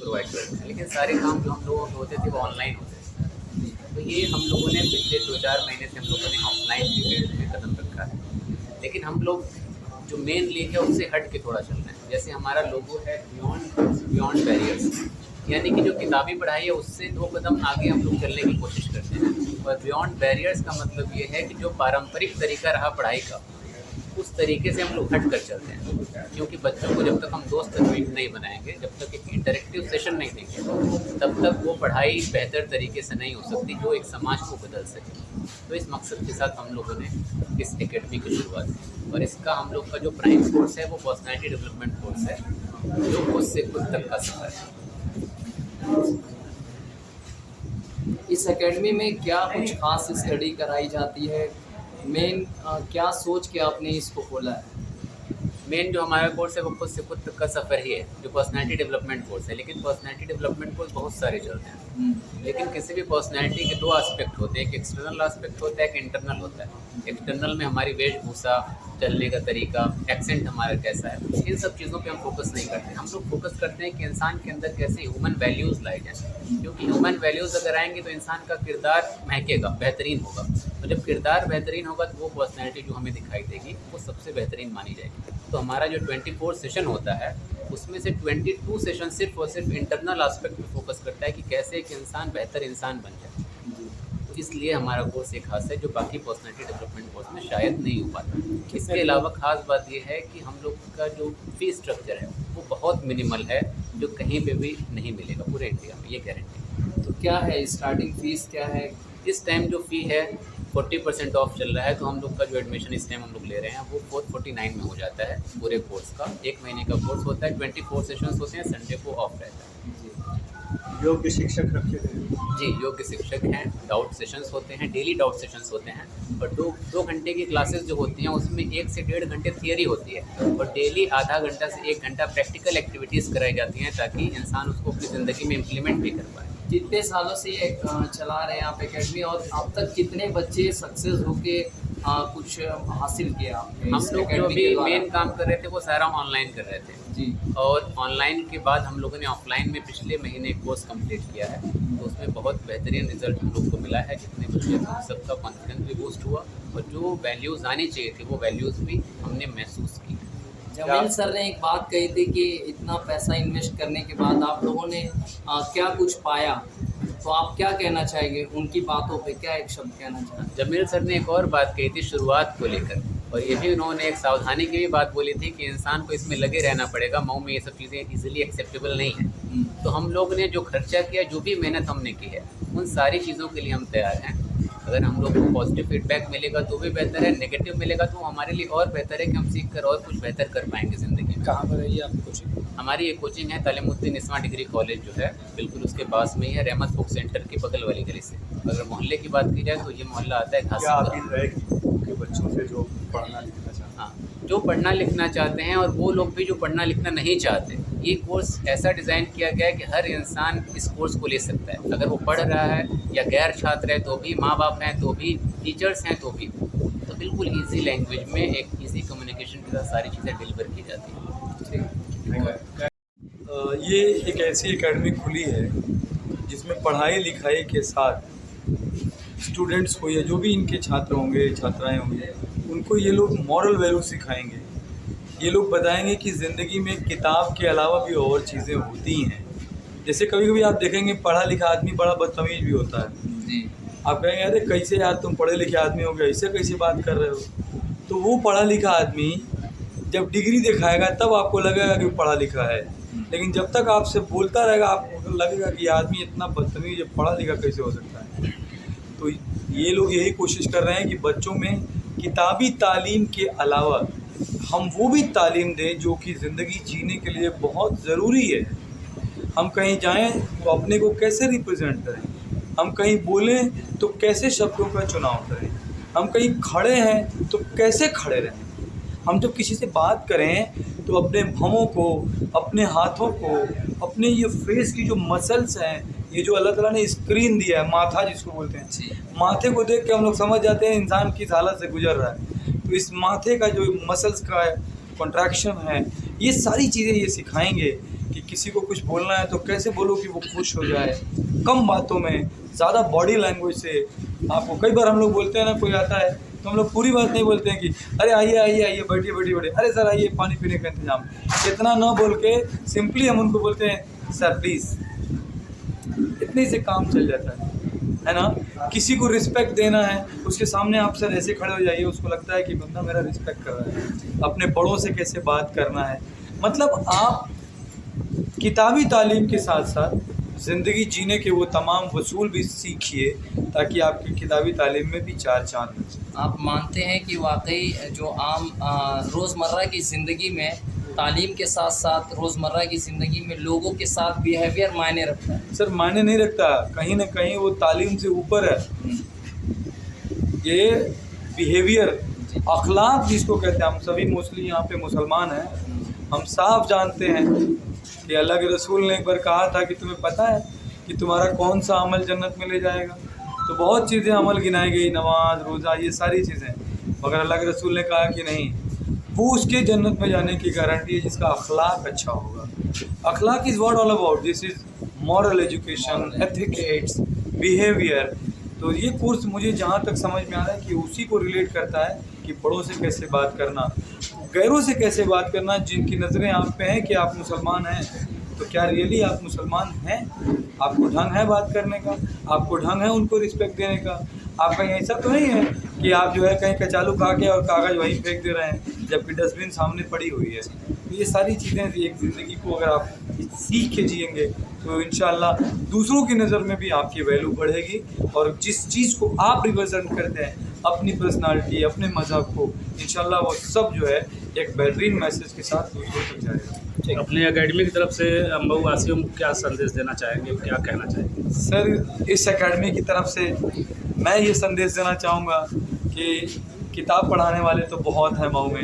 Provide करते हैं, लेकिन सारे काम जो हम लोगों के होते थे वो ऑनलाइन होते थे। तो ये हम लोगों ने पिछले 2-4 महीने से हम लोगों ने ऑफलाइन पीरियड में कदम रखा है। लेकिन हम लोग जो मेन लीग है उससे हट के थोड़ा चल रहे हैं। जैसे हमारा लोगो है बियॉन्ड बैरियर्स, यानी कि जो किताबी पढ़ाई है उससे 2 कदम आगे हम लोग चलने की कोशिश करते हैं। और बियॉन्ड बैरियर्स का मतलब ये है कि जो पारंपरिक तरीका रहा पढ़ाई का, उस तरीके से हम लोग हट कर चलते हैं। क्योंकि बच्चों को जब तक हम दोस्त नहीं बनाएंगे, जब तक एक इंटरेक्टिव सेशन नहीं देंगे, तब तक वो पढ़ाई बेहतर तरीके से नहीं हो सकती जो एक समाज को बदल सके। तो इस मकसद के साथ हम लोगों ने इस एकेडमी की शुरुआत की। और इसका हम लोग का जो प्राइम कोर्स है वो पर्सनैलिटी डेवलपमेंट कोर्स है, जो खुद से खुद तक का सफ़र है। इस एकेडमी में क्या कुछ खास स्टडी कराई जाती है? मेन क्या सोच के आपने इसको खोला है? मेन जो हमारा कोर्स है वो खुद से खुद तक का सफ़र ही है, जो पर्सनैलिटी डेवलपमेंट कोर्स है। लेकिन पर्सनैलिटी डेवलपमेंट कोर्स बहुत सारे चलते हैं, लेकिन किसी भी पर्सनैलिटी के 2 एस्पेक्ट होते हैं, एक एक्सटर्नल एस्पेक्ट होता है, एक इंटरनल होता है। एक्सटर्नल में हमारी वेशभूषा, चलने का तरीका, एक्सेंट हमारा कैसा है, इन सब चीज़ों पे हम फोकस नहीं करते। हम लोग फोकस करते हैं कि इंसान के अंदर कैसे ह्यूमन वैल्यूज़ लाए जाएँ, क्योंकि ह्यूमन वैल्यूज़ अगर आएंगे तो इंसान का किरदार महकेगा, बेहतरीन होगा। तो जब किरदार बेहतरीन होगा तो वो पर्सनैलिटी जो हमें दिखाई देगी वो सबसे बेहतरीन मानी जाएगी। तो हमारा जो 24 सेशन होता है उसमें से 22 सेशन सिर्फ और सिर्फ इंटरनल एस्पेक्ट पे फोकस करता है कि कैसे एक इंसान बेहतर इंसान बन जाए। तो इसलिए हमारा कोर्स एक खास है जो बाकी पर्सनैलिटी डेवलपमेंट कोर्स में शायद नहीं हो पाता। इसके अलावा खास बात ये है कि हम लोग का जो फी स्ट्रक्चर है वो बहुत मिनिमल है, जो कहीं पे भी नहीं मिलेगा पूरे इंडिया में, ये गारंटी। तो क्या है स्टार्टिंग फीस क्या है? इस टाइम जो फ़ी है 40% ऑफ चल रहा है, तो हम लोग का जो एडमिशन इस टाइम हम लोग ले रहे हैं वो 449 में हो जाता है पूरे कोर्स का। 1 महीने का कोर्स होता है, 24 सेशंस होते हैं, संडे को ऑफ रहता है। योग्य शिक्षक रखे गए जी, योग्य शिक्षक हैं, डाउट सेशंस होते हैं, डेली डाउट सेशंस होते हैं। और 2 घंटे की क्लासेस जो होती हैं उसमें 1 से 1.5 घंटे थियरी होती है और डेली आधा घंटा से 1 घंटा प्रैक्टिकल एक्टिविटीज़ कराई जाती हैं, ताकि इंसान उसको अपनी ज़िंदगी में इम्प्लीमेंट भी कर पाए। कितने सालों से ये चला रहे हैं आप एकेडमी, और अब तक कितने बच्चे सक्सेस होके कुछ हासिल किया आपने? हम इस लोग जो एकेडमी भी के द्वारा? मेन काम कर रहे थे वो सारा ऑनलाइन कर रहे थे, जी। और ऑनलाइन के बाद हम लोगों ने ऑफलाइन में पिछले महीने कोर्स कंप्लीट किया है। तो उसमें बहुत बेहतरीन रिजल्ट हम लोग को मिला है। जितने बच्चे थे सबका कॉन्फिडेंस भी बूस्ट हुआ और जो वैल्यूज़ आनी चाहिए थी वो वैल्यूज़ भी हमने महसूस की। जमील सर ने एक बात कही थी कि इतना पैसा इन्वेस्ट करने के बाद आप लोगों ने क्या कुछ पाया, तो आप क्या कहना चाहेंगे उनकी बातों पे? क्या एक शब्द कहना चाहेंगे? जमील सर ने एक और बात कही थी शुरुआत को लेकर, और ये भी उन्होंने एक सावधानी की भी बात बोली थी कि इंसान को इसमें लगे रहना पड़ेगा। मऊ में ये सब चीज़ें इजीली एक्सेप्टेबल नहीं है। तो हम लोग ने जो खर्चा किया, जो भी मेहनत हमने की है, उन सारी चीज़ों के लिए हम तैयार हैं। अगर हम लोग को पॉजिटिव फीडबैक मिलेगा तो भी बेहतर है, नेगेटिव मिलेगा तो हमारे लिए और बेहतर है कि हम सीख कर और कुछ बेहतर कर पाएंगे ज़िंदगी में। कहाँ पर है ये आपकी कोचिंग? हमारी ये कोचिंग है तालीमुद्दीन इस्मा डिग्री कॉलेज जो है, बिल्कुल उसके पास में ही है, रहमत बुक सेंटर की बगल वाली गली से। अगर मोहल्ले की बात की जाए तो ये मोहल्ला आता है क्या घास। अपील रहेगी के बच्चों से जो पढ़ना लिखना चाहते हैं? हाँ, जो पढ़ना लिखना चाहते हैं और वो लोग भी जो पढ़ना लिखना नहीं चाहते, ये कोर्स ऐसा डिज़ाइन किया गया है कि हर इंसान इस कोर्स को ले सकता है। अगर वो पढ़ रहा है या गैर छात्र है तो भी, माँ बाप हैं तो भी, टीचर्स हैं तो भी। तो बिल्कुल ईजी लैंग्वेज में एक ईजी कम्युनिकेशन के साथ सारी चीज़ें डिलीवर की जाती हैं। ये एक ऐसी एकेडमी खुली है जिसमें पढ़ाई लिखाई के साथ स्टूडेंट्स को या जो भी इनके छात्र होंगे, छात्राएं होंगे, उनको ये लोग मॉरल वैल्यू सिखाएंगे। ये लोग बताएंगे कि ज़िंदगी में किताब के अलावा भी और चीज़ें होती हैं। जैसे कभी कभी आप देखेंगे पढ़ा लिखा आदमी बड़ा बदतमीज भी होता है। जी। आप कहेंगे अरे कैसे यार तुम पढ़े लिखे आदमी हो गए, ऐसे कैसे बात कर रहे हो? तो वो पढ़ा लिखा आदमी जब डिग्री दिखाएगा तब आपको लगेगा कि पढ़ा लिखा है, लेकिन जब तक आपसे बोलता रहेगा आपको लगेगा कि आदमी इतना बदतमीज पढ़ा लिखा कैसे हो सकता है। तो ये लोग यही कोशिश कर रहे हैं कि बच्चों में किताबी तालीम के अलावा हम वो भी तालीम दें जो कि ज़िंदगी जीने के लिए बहुत ज़रूरी है। हम कहीं जाएं तो अपने को कैसे रिप्रेजेंट करें, हम कहीं बोलें तो कैसे शब्दों का चुनाव करें, हम कहीं खड़े हैं तो कैसे खड़े रहें, हम जब किसी से बात करें तो अपने भवों को, अपने हाथों को, अपने ये फेस की जो मसल्स हैं, ये जो अल्लाह ताला ने स्क्रीन दिया है, माथा जिसको बोलते हैं, माथे को देख के हम लोग समझ जाते हैं इंसान किस हालत से गुजर रहा है। तो इस माथे का जो मसल्स का कॉन्ट्रैक्शन है, ये सारी चीज़ें ये सिखाएंगे कि किसी को कुछ बोलना है तो कैसे बोलो कि वो खुश हो जाए, कम बातों में, ज़्यादा बॉडी लैंग्वेज से। आपको कई बार हम लोग बोलते हैं ना, कोई आता है तो हम लोग पूरी बात नहीं बोलते हैं कि अरे आइए आइए आइए, बैठिए बैठिए बैठिए, अरे सर आइए पानी पीने का इंतजाम, इतना ना बोल के सिंपली हम उनको बोलते हैं सर प्लीज़। इतने से काम चल जाता है ना। किसी को रिस्पेक्ट देना है, उसके सामने आप सर ऐसे खड़े हो जाइए, उसको लगता है कि बंदा मेरा रिस्पेक्ट कर रहा है। अपने बड़ों से कैसे बात करना है, मतलब आप किताबी तालीम के साथ साथ ज़िंदगी जीने के वो तमाम वसूल भी सीखिए, ताकि आपकी किताबी तालीम में भी चार चांद हो जाए। आप मानते हैं कि वाकई जो आम रोज़मर्रा की ज़िंदगी में तालीम के साथ साथ रोज़मर्रा की ज़िंदगी में लोगों के साथ बिहेवियर मायने रखता है? सर मायने नहीं रखता, कहीं ना कहीं वो तालीम से ऊपर है। ये बिहेवियर, अखलाक जिसको कहते हैं, हम सभी मोस्टली यहाँ पे मुसलमान हैं, हम साफ जानते हैं कि अल्लाह के रसूल ने एक बार कहा था कि तुम्हें पता है कि तुम्हारा कौन सा अमल जन्नत में ले जाएगा। तो बहुत चीज़ें अमल गिनाई गई, नमाज, रोज़ा, ये सारी चीज़ें, मगर अल्लाह के रसूल ने कहा कि नहीं, वो उसके जन्नत में जाने की गारंटी है जिसका अखलाक अच्छा होगा। अखलाक is what all about, this is moral education, ethics, behaviour. तो ये कोर्स मुझे जहाँ तक समझ में आ रहा है कि उसी को रिलेट करता है कि बड़ों से कैसे बात करना, गैरों से कैसे बात करना, जिनकी नज़रें आप पे हैं कि आप मुसलमान हैं, तो क्या रियली आप मुसलमान हैं? आपको ढंग है बात करने का, आपको ढंग है उनको रिस्पेक्ट देने का। आप कहीं ऐसा तो नहीं है कि आप जो है कहीं कचालू खा के और कागज़ वहीं फेंक दे रहे हैं जबकि डस्टबिन सामने पड़ी हुई है। तो ये सारी चीज़ें, एक ज़िंदगी को अगर आप सीख के जिएंगे तो इंशाअल्लाह दूसरों की नज़र में भी आपकी वैल्यू बढ़ेगी, और जिस चीज़ को आप रिप्रेजेंट करते हैं, अपनी पर्सनालिटी, अपने मज़हब को, इंशाअल्लाह वो सब जो है एक बेहतरीन मैसेज के साथ दूसरों तक जाएगा। अपनी एकेडमी की तरफ से मऊ वासियों को क्या संदेश देना चाहेंगे, क्या कहना चाहेंगे? सर इस एकेडमी की तरफ से मैं ये संदेश देना चाहूँगा कि किताब पढ़ाने वाले तो बहुत हैं मऊ में।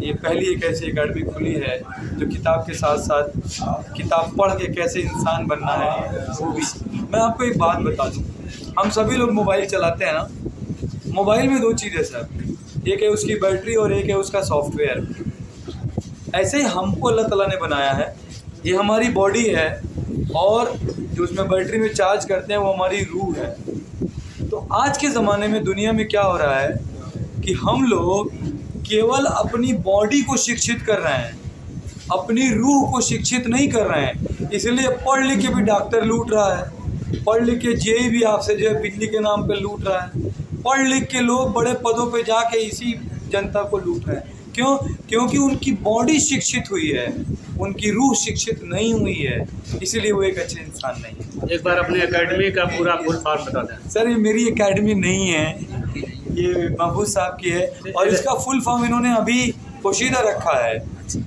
ये पहली एक ऐसी एकेडमी खुली है जो किताब के साथ साथ किताब पढ़ के कैसे इंसान बनना है वो भी। मैं आपको एक बात बता दूँ, हम सभी लोग मोबाइल चलाते हैं ना, मोबाइल में दो चीज़ है सर, एक है उसकी बैटरी और एक है उसका सॉफ्टवेयर। ऐसे ही हमको अल्लाह ताला ने बनाया है, ये हमारी बॉडी है, और जो उसमें बैटरी में चार्ज करते हैं वो हमारी रूह है। तो आज के ज़माने में दुनिया में क्या हो रहा है कि हम लोग केवल अपनी बॉडी को शिक्षित कर रहे हैं, अपनी रूह को शिक्षित नहीं कर रहे हैं। इसलिए पढ़ लिख के भी डॉक्टर लूट रहा है, पढ़ लिख के जेई भी आपसे जो है बिजली के नाम पे लूट रहा है, पढ़ लिख के लोग बड़े पदों पे जाके इसी जनता को लूट रहे हैं। क्यों? क्योंकि उनकी बॉडी शिक्षित हुई है, उनकी रूह शिक्षित नहीं हुई है, इसीलिए वो एक अच्छे इंसान नहीं है। एक बार अपने एकेडमी का पूरा फुल फॉर्म बता दें। सर ये मेरी एकेडमी नहीं है, ये महफूज साहब की है, और इसका फुल फॉर्म इन्होंने अभी पोशीदा रखा है,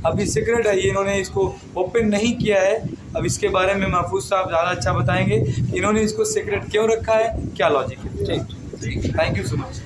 अभी सीक्रेट है, ये इन्होंने इसको ओपन नहीं किया है। अब इसके बारे में महफूज साहब ज़्यादा अच्छा बताएंगे, इन्होंने इसको सीक्रेट क्यों रखा है, क्या लॉजिक है। ठीक, थैंक यू सो मच।